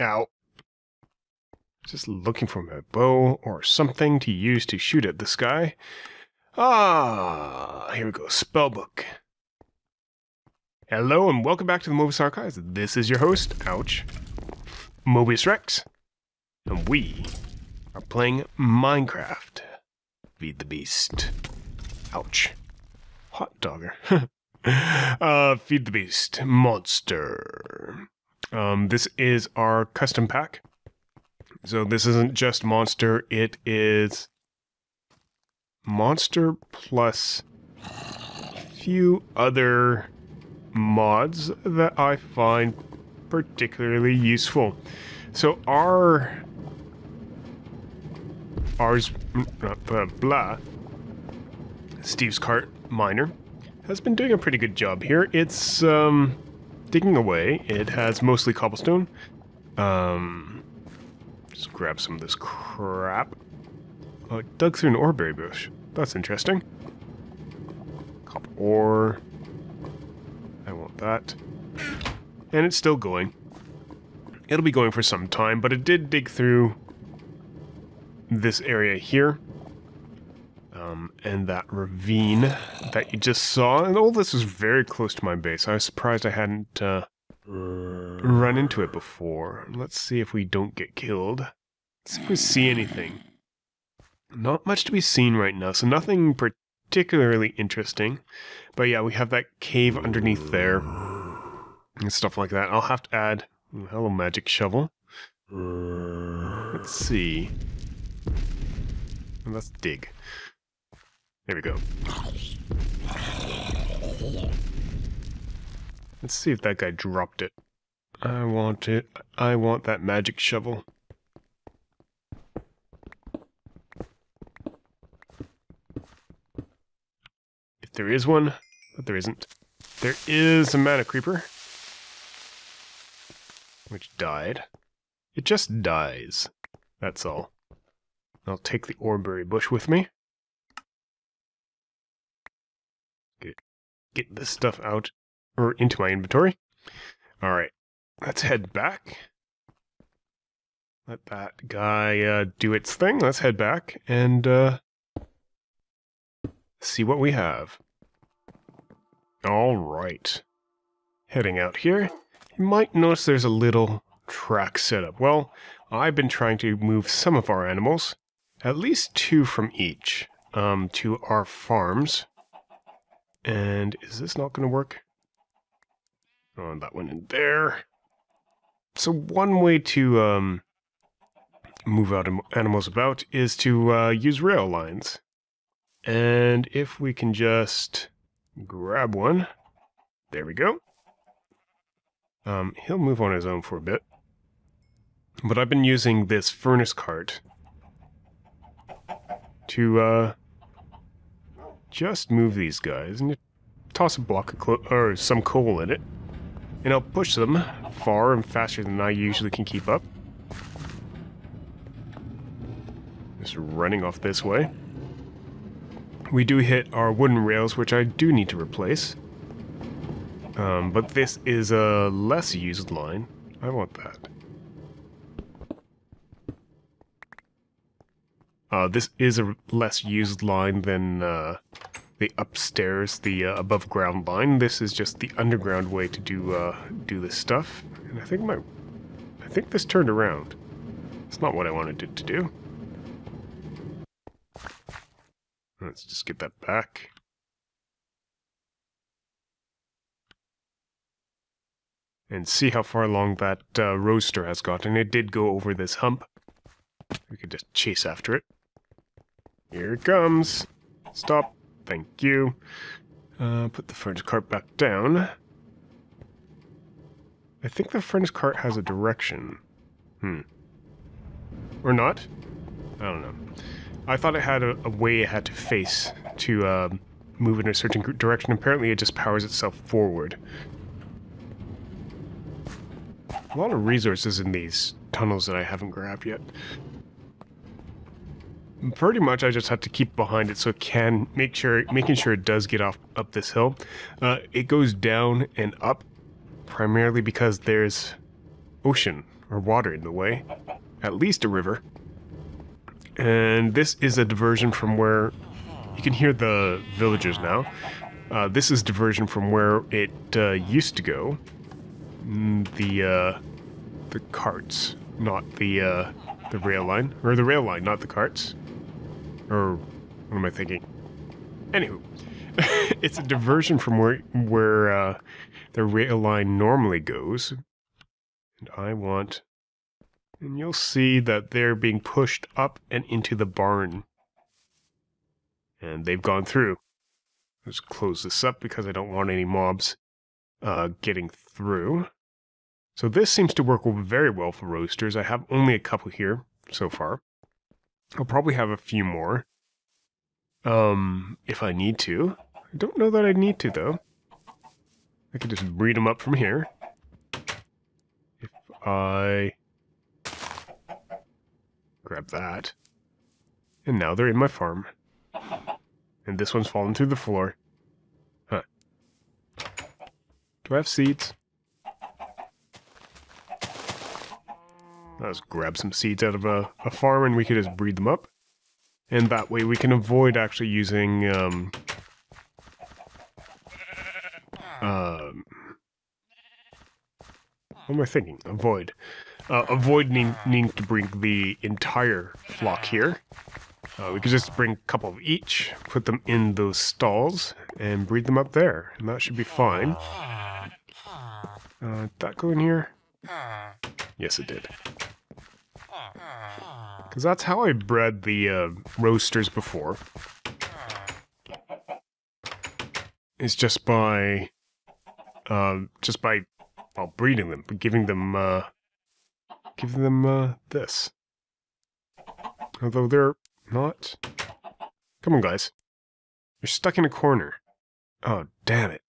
Ow. Just looking for my bow or something to use to shoot at this guy. Ah, here we go. Spellbook. Hello and welcome back to the Mobius Archives. This is your host, ouch, Mobius Rex. And we are playing Minecraft. Feed the beast. Ouch. Hot dogger. Feed the beast. Monster. This is our custom pack. So this isn't just monster, it is monster plus a few other mods that I find particularly useful. So Steve's Cart Miner has been doing a pretty good job here. It's digging away. It has mostly cobblestone. Just grab some of this crap. Oh, it dug through an oreberry bush. That's interesting. Copper ore. I want that. And it's still going. It'll be going for some time, but it did dig through this area here. And that ravine that you just saw. And all this is very close to my base. I was surprised I hadn't run into it before. Let's see if we don't get killed. Let's see if we see anything. Not much to be seen right now, so nothing particularly interesting. But yeah, we have that cave underneath there. And stuff like that. I'll have to add... Ooh, hello, magic shovel. Let's see. Let's dig. There we go. Let's see if that guy dropped it. I want it. I want that magic shovel. If there is one, but there isn't. There is a mana creeper. Which died. It just dies. That's all. I'll take the oreberry bush with me. Get this stuff out. Or into my inventory. Alright. Let's head back. Let that guy do its thing. Let's head back and see what we have. Alright. Heading out here. You might notice there's a little track set up. Well, I've been trying to move some of our animals, at least 2 from each, to our farms. And is this not going to work? Oh, that went in there. So one way to move out animals about is to use rail lines. And if we can just grab one. There we go. He'll move on his own for a bit. But I've been using this furnace cart to just move these guys and toss a block of or some coal in it. And I'll push them far and faster than I usually can keep up. Just running off this way. We do hit our wooden rails, which I do need to replace. But this is a less used line. I want that. This is a less used line than the upstairs, the above ground line. This is just the underground way to do this stuff. And I think this turned around. It's not what I wanted it to do. Let's just get that back. And see how far along that roadster has gotten. It did go over this hump. We could just chase after it. Here it comes. Stop. Thank you. Put the furnace cart back down. I think the furnace cart has a direction. Or not? I don't know. I thought it had a way it had to face to move in a certain direction. Apparently it just powers itself forward. A lot of resources in these tunnels that I haven't grabbed yet. Pretty much I just have to keep behind it so it can making sure it does get up this hill. It goes down and up primarily because there's ocean or water in the way. At least a river. And this is a diversion from where... You can hear the villagers now. This is diversion from where it used to go. The carts, not the rail line. Or the rail line, not the carts. Or what am I thinking? Anywho, it's a diversion from where the rail line normally goes. And I want... And you'll see that they're being pushed up and into the barn. And they've gone through. Let's close this up because I don't want any mobs getting through. So this seems to work very well for roasters. I have only a couple here so far. I'll probably have a few more. If I need to. I don't know that I need to, though. I could just breed them up from here. If I... grab that. And now they're in my farm. And this one's fallen through the floor. Huh. Do I have seeds? Let's grab some seeds out of a farm and we can just breed them up. And that way we can avoid actually using... what am I thinking? Avoid. Avoid needing to bring the entire flock here. We could just bring a couple of each, put them in those stalls, and breed them up there. And that should be fine. Did that go in here? Yes, it did. Because that's how I bred the roasters before. It's just by breeding them, but giving them this. Although they're not. Come on, guys. You're stuck in a corner. Oh, damn it.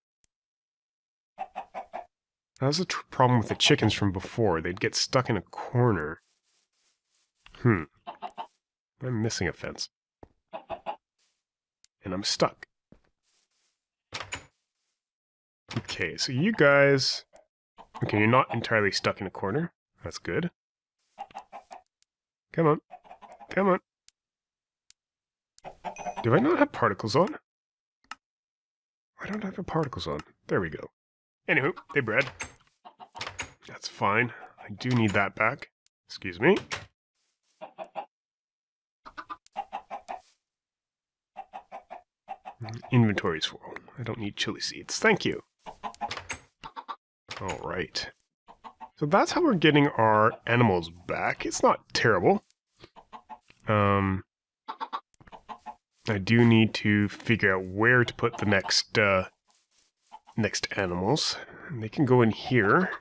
That was the problem with the chickens from before. They'd get stuck in a corner. I'm missing a fence. And I'm stuck. Okay, so you guys... Okay, you're not entirely stuck in a corner. That's good. Come on. Come on. Do I not have particles on? Why don't I have particles on? There we go. Anywho, they bred. That's fine. I do need that back. Excuse me. Inventory's full. I don't need chili seeds. Thank you. Alright. So that's how we're getting our animals back. It's not terrible. I do need to figure out where to put the next animals. And they can go in here.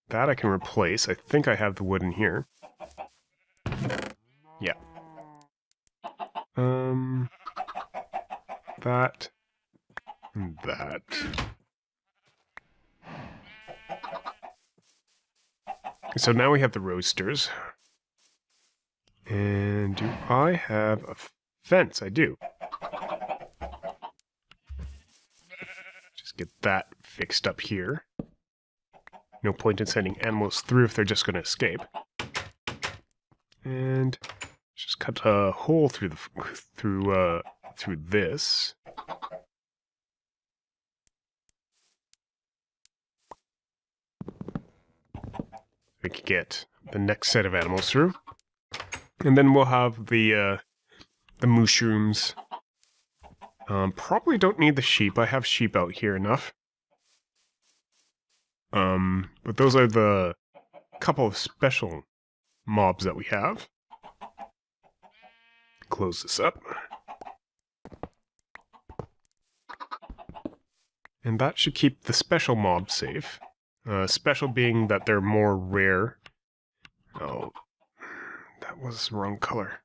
That I can replace. I think I have the wood in here. Yeah. That. And that. So now we have the roasters. And do I have a fence? I do. Just get that fixed up here. No point in sending animals through if they're just going to escape. And just cut a hole through the through this. We could get the next set of animals through. And then we'll have the mushrooms. Probably don't need the sheep. I have sheep out here enough. But those are the couple of special mobs that we have. Close this up. And that should keep the special mobs safe. Special being that they're more rare. Oh, that was the wrong color.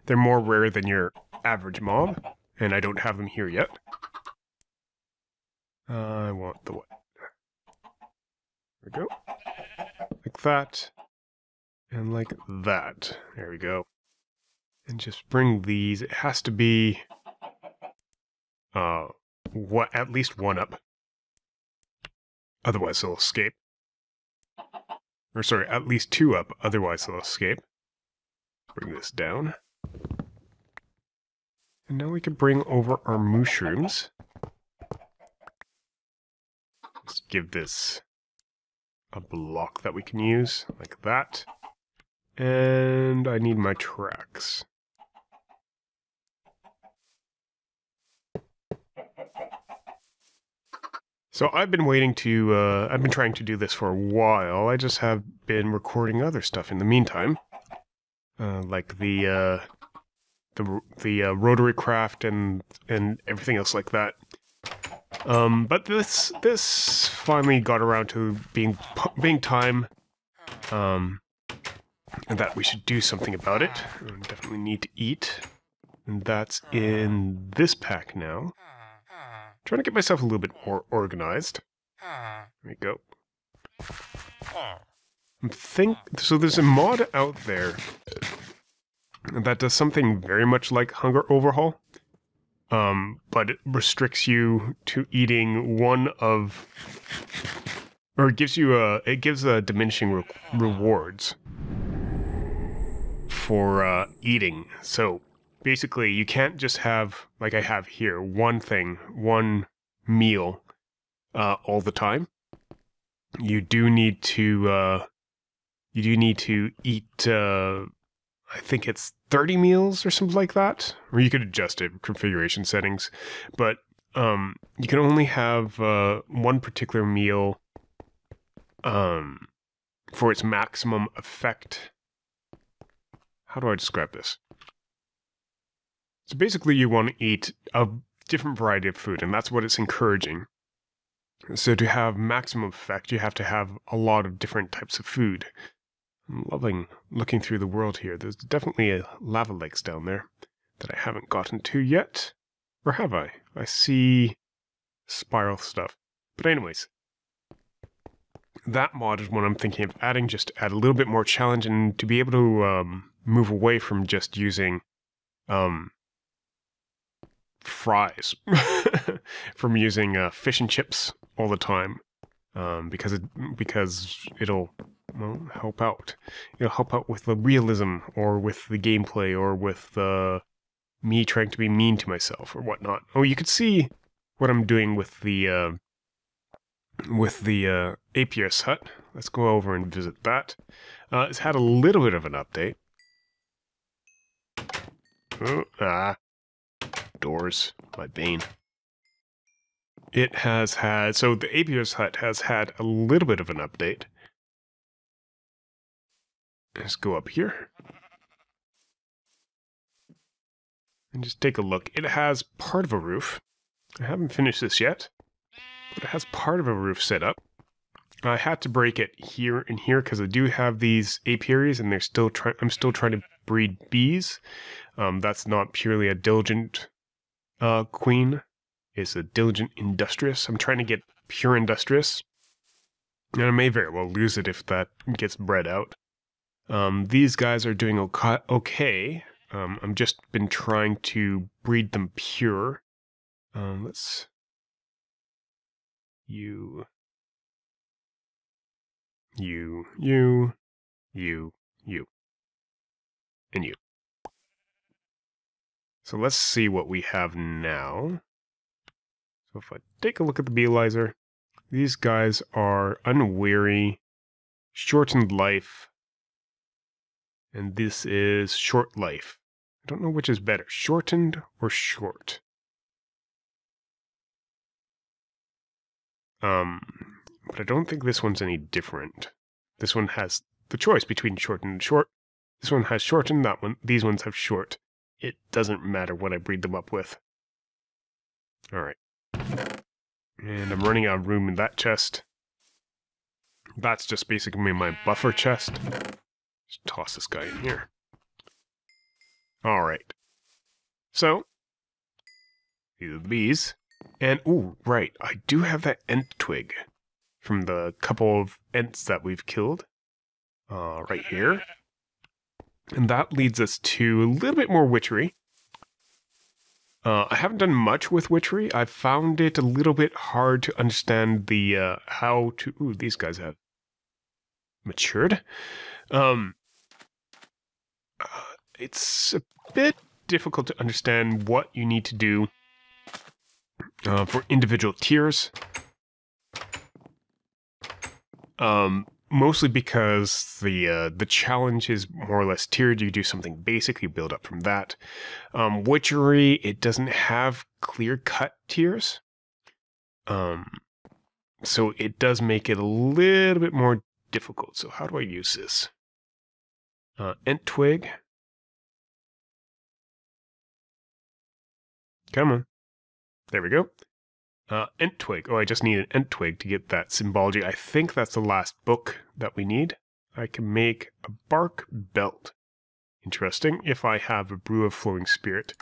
They're more rare than your average mob, and I don't have them here yet. I want the what? There we go. Like that. And like that. There we go. And just bring these. It has to be at least one up. Otherwise they'll escape. Or sorry, at least 2 up, otherwise they'll escape. Bring this down. And now we can bring over our mushrooms. Let's give this a block that we can use, like that. And I need my tracks. So I've been waiting to, I've been trying to do this for a while. I just have been recording other stuff in the meantime. Like the rotary craft and everything else like that. But this finally got around to being time, and that we should do something about it. We definitely need to eat, and that's in this pack now. Trying to get myself a little bit more organized. There we go. So there's a mod out there that does something very much like Hunger Overhaul, but it restricts you to eating one of, or it gives you diminishing rewards for eating. So basically, you can't just have, like I have here, one meal all the time. You do need to eat. I think it's 30 meals or something like that, or you could adjust it, configuration settings. But you can only have one particular meal for its maximum effect. How do I describe this? So basically you want to eat a different variety of food, and that's what it's encouraging. So to have maximum effect, you have to have a lot of different types of food. I'm loving looking through the world here. There's definitely a lava lakes down there that I haven't gotten to yet. Or have I? I see spiral stuff. But anyways, that mod is what I'm thinking of adding, just to add a little bit more challenge and to be able to move away from just using fries, from using fish and chips all the time, because it'll help out. It'll help out with the realism, or with the gameplay, or with me trying to be mean to myself, or whatnot. Oh, you could see what I'm doing with the APS hut. Let's go over and visit that. It's had a little bit of an update. Doors, my bane. It has had, so the APS hut has had a little bit of an update. Let's go up here and just take a look. It has part of a roof. I haven't finished this yet, but it has part of a roof set up. I had to break it here and here because I do have these apiaries, and I'm still trying to breed bees. That's not purely a diligent queen. It's a diligent industrious. I'm trying to get pure industrious, and I may very well lose it if that gets bred out. These guys are doing okay. I've just been trying to breed them pure. Let's... You, and you. So let's see what we have now. So if I take a look at the Beelizer, these guys are unwary, shortened life, and this is short life. I don't know which is better, shortened or short. But I don't think this one's any different. This one has the choice between shortened and short. This one has shortened, that one. These ones have short. It doesn't matter what I breed them up with. Alright. And I'm running out of room in that chest. That's just basically my buffer chest. Just toss this guy in here. Alright. So, these are the bees. And, ooh, right, I do have that ent twig from the couple of ents that we've killed. Right here. And that leads us to a little bit more witchery. I haven't done much with witchery. I found it a little bit hard to understand the, how to... Ooh, these guys have matured. It's a bit difficult to understand what you need to do for individual tiers. Mostly because the challenge is more or less tiered. You do something basic, you build up from that. Witchery, it doesn't have clear-cut tiers. So it does make it a little bit more difficult. So how do I use this? Ent twig. Come on. There we go. Ent twig. Oh, I just need an ent twig to get that symbology. I think that's the last book that we need. I can make a bark belt. Interesting, if I have a brew of flowing spirit.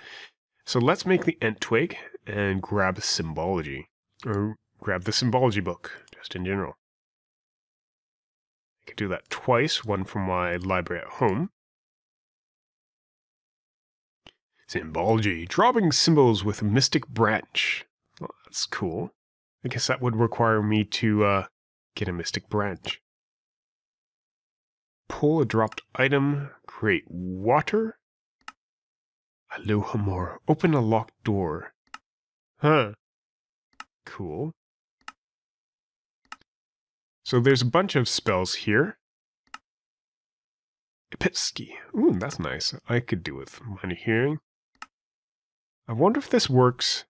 So let's make the ent twig and grab symbology. Or grab the symbology book, just in general. I could do that twice, one from my library at home. Symbology, dropping symbols with a mystic branch. Well, that's cool. I guess that would require me to get a mystic branch. Pull a dropped item, create water. Aloha more, open a locked door. Huh. Cool. So there's a bunch of spells here. Epitski. Ooh, that's nice. I could do with minor hearing. I wonder if this works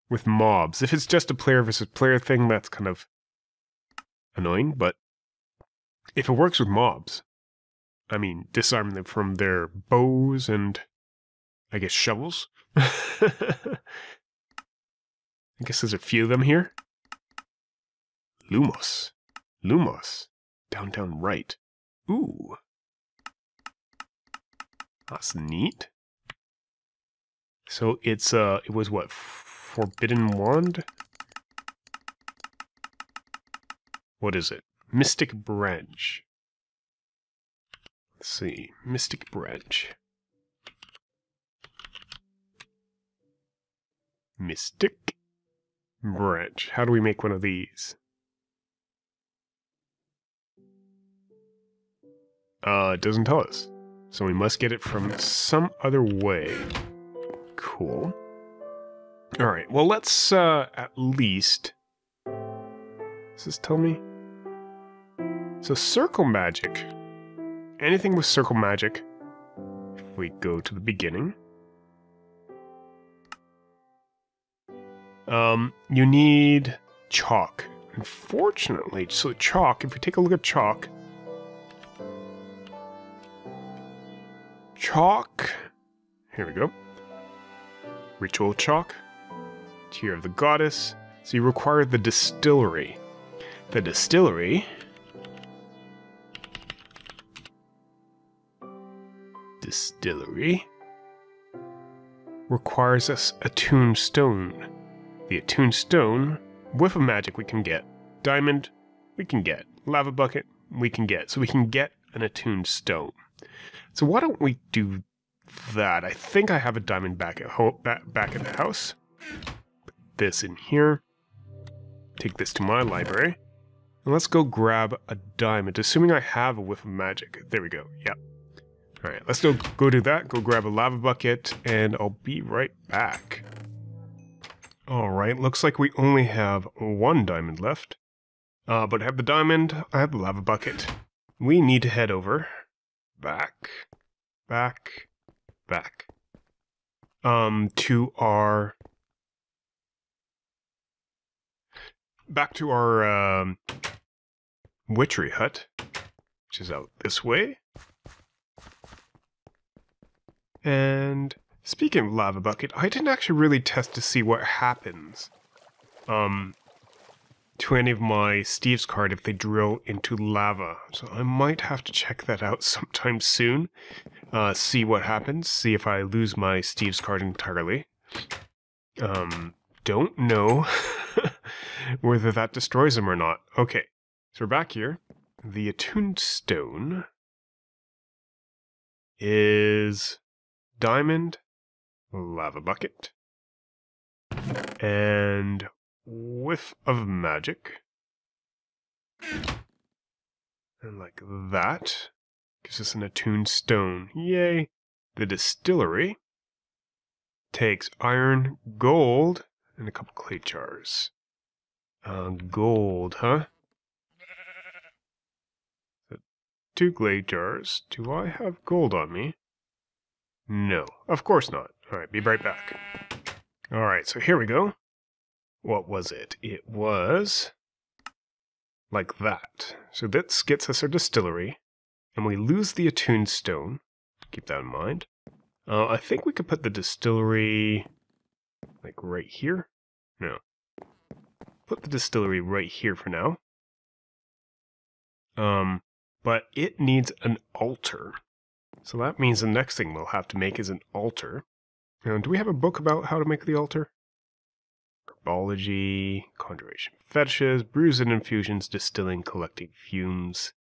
with mobs. If it's just a player versus player thing, that's kind of annoying, but if it works with mobs, I mean, disarm them from their bows and, I guess, shovels. I guess there's a few of them here. Lumos. Lumos. Downtown right. Ooh. That's neat. So it's, it was what, Forbidden Wand? What is it? Mystic Branch. Let's see. Mystic Branch. Mystic Branch. How do we make one of these? It doesn't tell us. So we must get it from some other way. Cool. Alright, well let's at least... Does this tell me? So circle magic. Anything with circle magic. If we go to the beginning. You need chalk. Unfortunately, so chalk, if we take a look at chalk. Chalk. Here we go. Ritual chalk. Tier of the goddess. So you require the distillery. The distillery... Distillery... requires us attuned stone. The attuned stone, whiff of magic we can get. Diamond, we can get. Lava bucket, we can get. So we can get an attuned stone. So why don't we do that? I think I have a diamond back at back at the house. Put this in here. Take this to my library. And let's go grab a diamond, assuming I have a whiff of magic. There we go. Yep. Alright, let's go do that. Go grab a lava bucket, and I'll be right back. Alright, looks like we only have one diamond left. But I have the diamond, I have the lava bucket. We need to head over. Back. To our... Back to our, Witchery hut, which is out this way. And speaking of lava bucket, I didn't actually really test to see what happens to any of my Steve's card if they drill into lava. So I might have to check that out sometime soon. See what happens. See if I lose my Steve's card entirely. Don't know whether that destroys them or not. Okay, so we're back here. The attuned stone is diamond, lava bucket, and whiff of magic. And like that. Gives us an attuned stone. Yay! The distillery takes iron, gold, and a couple clay jars. Gold, huh? 2 clay jars. Do I have gold on me? No, of course not. Alright, be right back. Alright, so here we go. What was it? It was like that. So this gets us our distillery, and we lose the attuned stone. Keep that in mind. I think we could put the distillery like right here. No. Put the distillery right here for now. But it needs an altar. So that means the next thing we'll have to make is an altar. Now, do we have a book about how to make the altar? Symbology, conjuration fetishes, brews and infusions, distilling, collecting fumes.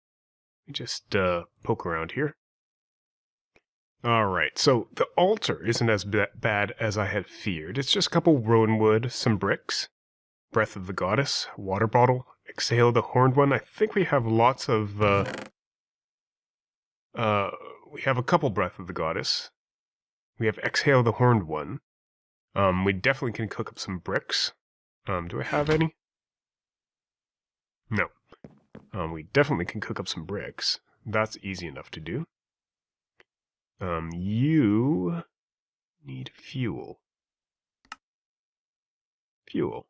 We just poke around here. Alright, so the altar isn't as bad as I had feared. It's just a couple rowan wood, some bricks, breath of the goddess, water bottle, exhale the horned one. I think we have lots of, we have a couple breath of the goddess. We have exhale the horned one. We definitely can cook up some bricks. Do I have any? No. We definitely can cook up some bricks. That's easy enough to do. You need fuel. Fuel.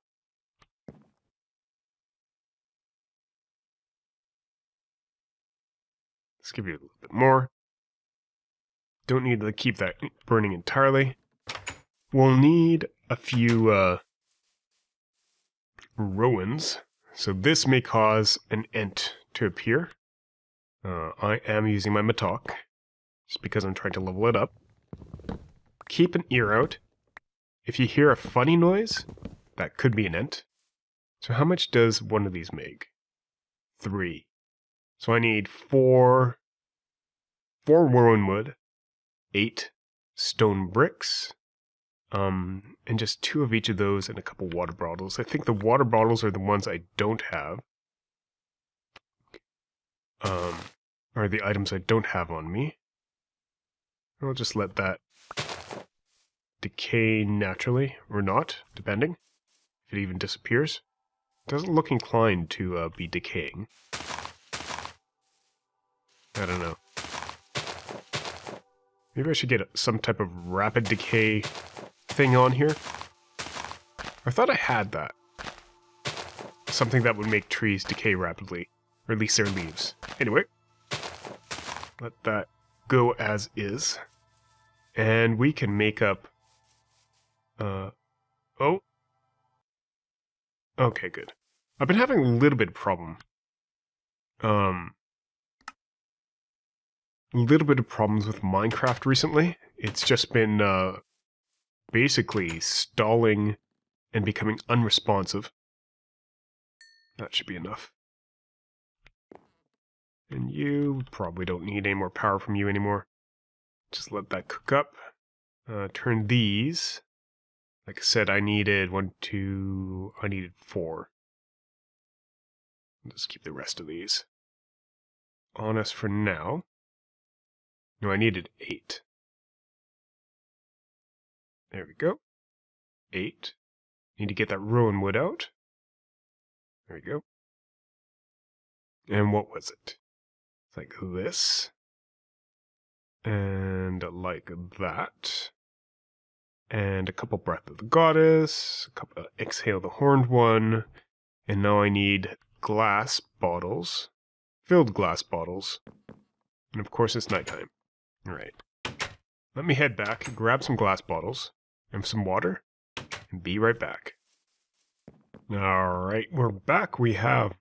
Let's give you a little bit more. Don't need to keep that burning entirely. We'll need a few rowans. So this may cause an ent to appear. I am using my matok, just because I'm trying to level it up. Keep an ear out. If you hear a funny noise, that could be an ent. So how much does one of these make? 3. So I need 4 rowan wood, 8 stone bricks, and just 2 of each of those and a couple water bottles. I think the water bottles are the ones I don't have. Are the items I don't have on me. I'll just let that decay naturally, or not, depending. If it even disappears. It doesn't look inclined to be decaying. I don't know. Maybe I should get some type of rapid decay thing on here. I thought I had that. Something that would make trees decay rapidly. Or at least their leaves. Anyway. Let that go as is. And we can make up... oh. Okay, good. I've been having a little bit of problem. A little bit of problems with Minecraft recently. It's just been basically stalling and becoming unresponsive. That should be enough. And you probably don't need any more power from you anymore. Just let that cook up. Turn these. Like I said, I needed 1, 2... I needed 4. I'll just keep the rest of these on us for now. No, I needed 8. There we go. 8. Need to get that rowan wood out. There we go. And what was it? It's like this. And like that. And a couple breath of the goddess. A couple exhale the horned one. And now I need glass bottles. Filled glass bottles. And of course it's nighttime. Alright. Let me head back, grab some glass bottles, and some water, and be right back. Alright, we're back. We have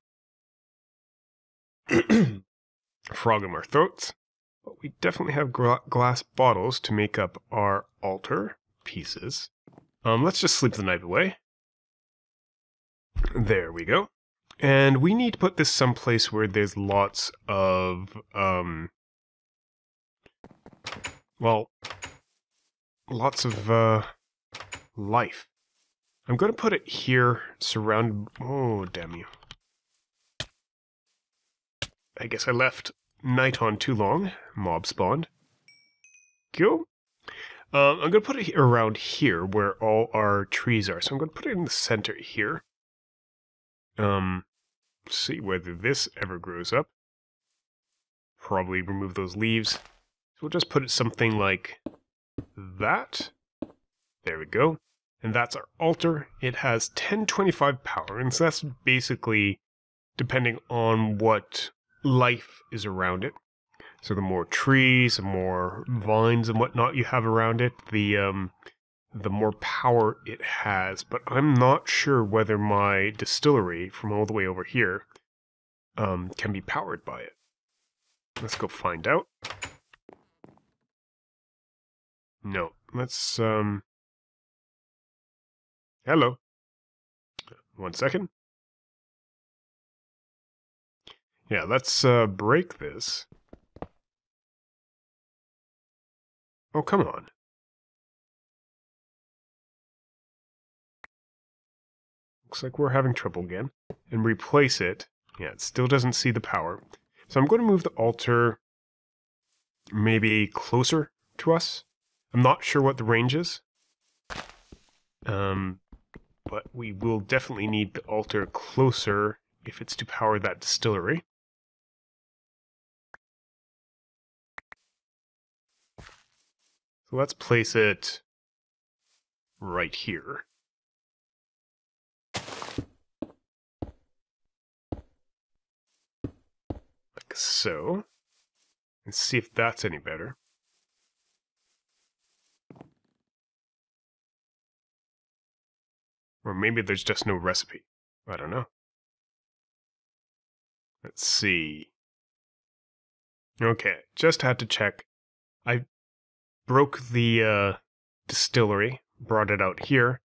frog in our throats, but we definitely have glass bottles to make up our altar pieces. Let's just sleep the night away. There we go. And we need to put this someplace where there's lots of, well, lots of, life. I'm going to put it here, surrounded... Oh, damn you. I guess I left night on too long. Mob spawned. Cool. I'm going to put it around here where all our trees are. So I'm going to put it in the center here. See whether this ever grows up. Probably remove those leaves. So we'll just put it something like that. There we go. And that's our altar. It has 1025 power, and so that's basically depending on what life is around it. So the more trees, the more vines and whatnot you have around it, the more power it has. But I'm not sure whether my distillery from all the way over here can be powered by it. Let's go find out. No, let's hello. 1 second. Yeah, let's break this. Oh, come on. Looks like we're having trouble again. And replace it. Yeah, it still doesn't see the power. So I'm going to move the altar maybe closer to us. I'm not sure what the range is. But we will definitely need the altar closer if it's to power that distillery. So let's place it right here. Like so. And see if that's any better. Or maybe there's just no recipe. I don't know. Let's see. Okay, just had to check. I broke the distillery, brought it out here,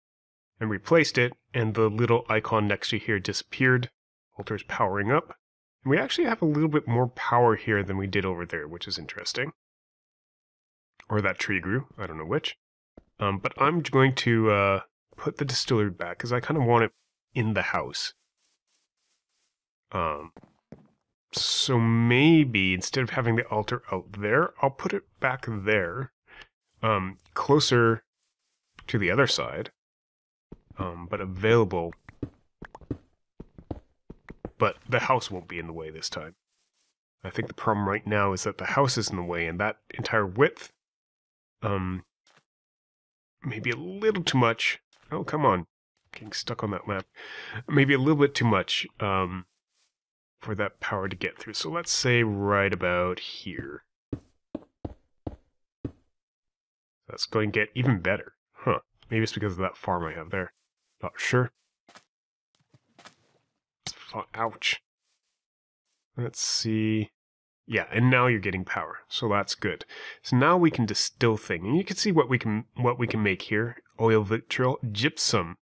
and replaced it, and the little icon next to here disappeared. Altar's powering up. And we actually have a little bit more power here than we did over there, which is interesting. Or that tree grew, I don't know which. But I'm going to put the distillery back, because I kind of want it in the house. So maybe instead of having the altar out there, I'll put it back there, closer to the other side, but available. But the house won't be in the way this time. I think the problem right now is that the house is in the way, and that entire width, maybe a little too much. Oh, come on. Getting stuck on that map. Maybe a little bit too much, for that power to get through. So let's say right about here. That's going to get even better. Huh. Maybe it's because of that farm I have there. Not sure. Ouch. Let's see. Yeah, and now you're getting power, so that's good. So now we can distill things, and you can see what we can make here. Oil, vitriol, gypsum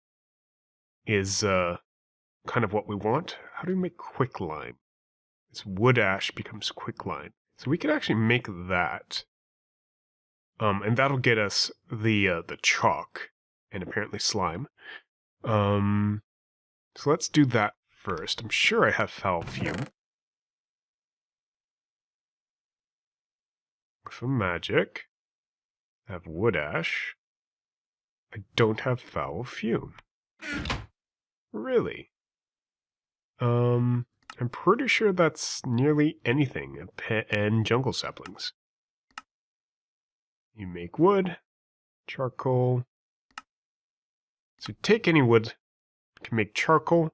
is kind of what we want. How do we make quicklime? It's wood ash becomes quicklime. So we could actually make that. And that'll get us the chalk and apparently slime. So let's do that first. I'm sure I have foul fume. Some magic. I have wood ash. I don't have foul fume. Really? I'm pretty sure that's nearly anything, and jungle saplings. You make wood, charcoal. So take any wood, can make charcoal,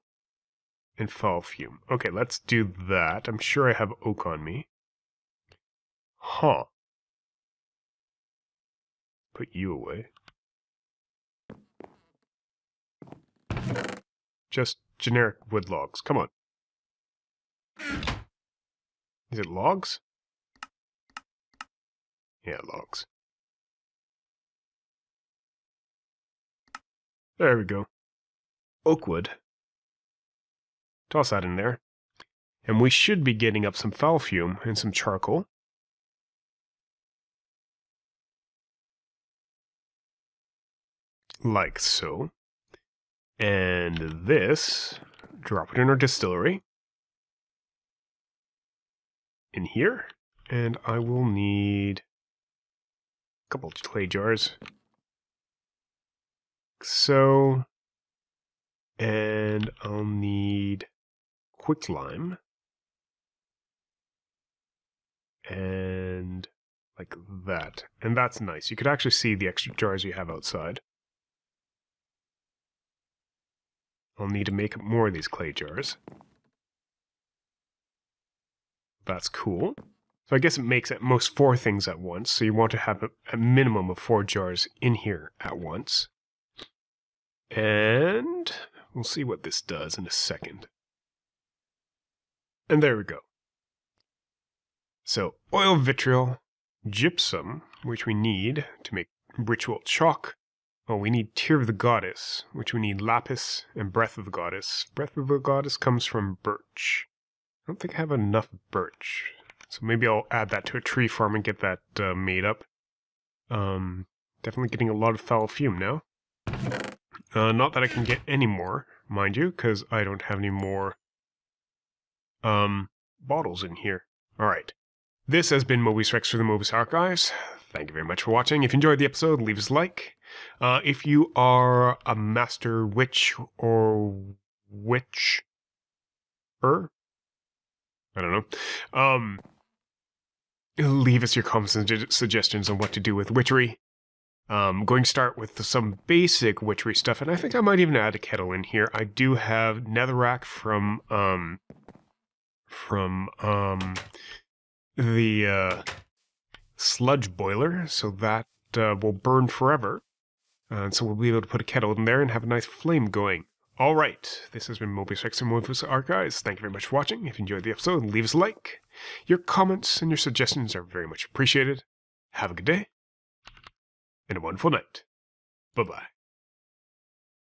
and foul fume. Okay, let's do that. I'm sure I have oak on me. Huh. Put you away. Just generic wood logs. Come on. Is it logs? Yeah, logs. There we go. Oak wood. Toss that in there. And we should be getting up some foul fume and some charcoal. Like so. And this, drop it in our distillery. in here. And I will need a couple of clay jars. So, and I'll need quicklime. And like that. And that's nice. You could actually see the extra jars you have outside. I'll need to make more of these clay jars. That's cool. So I guess it makes at most 4 things at once. So you want to have a minimum of 4 jars in here at once. And we'll see what this does in a second. And there we go. So oil vitriol, gypsum, which we need to make ritual chalk. Oh, we need Tear of the Goddess, which we need lapis, and Breath of the Goddess. Breath of the Goddess comes from birch. I don't think I have enough birch. So maybe I'll add that to a tree farm and get that made up. Definitely getting a lot of foul fume now. Not that I can get any more, mind you, because I don't have any more bottles in here. Alright. This has been Mobius Rex for the Mobius Archives. Thank you very much for watching. If you enjoyed the episode, leave us a like. If you are a master witch or witcher, I don't know. Leave us your comments and suggestions on what to do with Witchery. Going to start with some basic Witchery stuff, and I think I might even add a kettle in here. I do have netherrack from the sludge boiler, so that will burn forever. And so we'll be able to put a kettle in there and have a nice flame going. Alright, this has been Mobius Rex and Mobius Archives. Thank you very much for watching. If you enjoyed the episode, leave us a like. Your comments and your suggestions are very much appreciated. Have a good day, and a wonderful night. Bye-bye.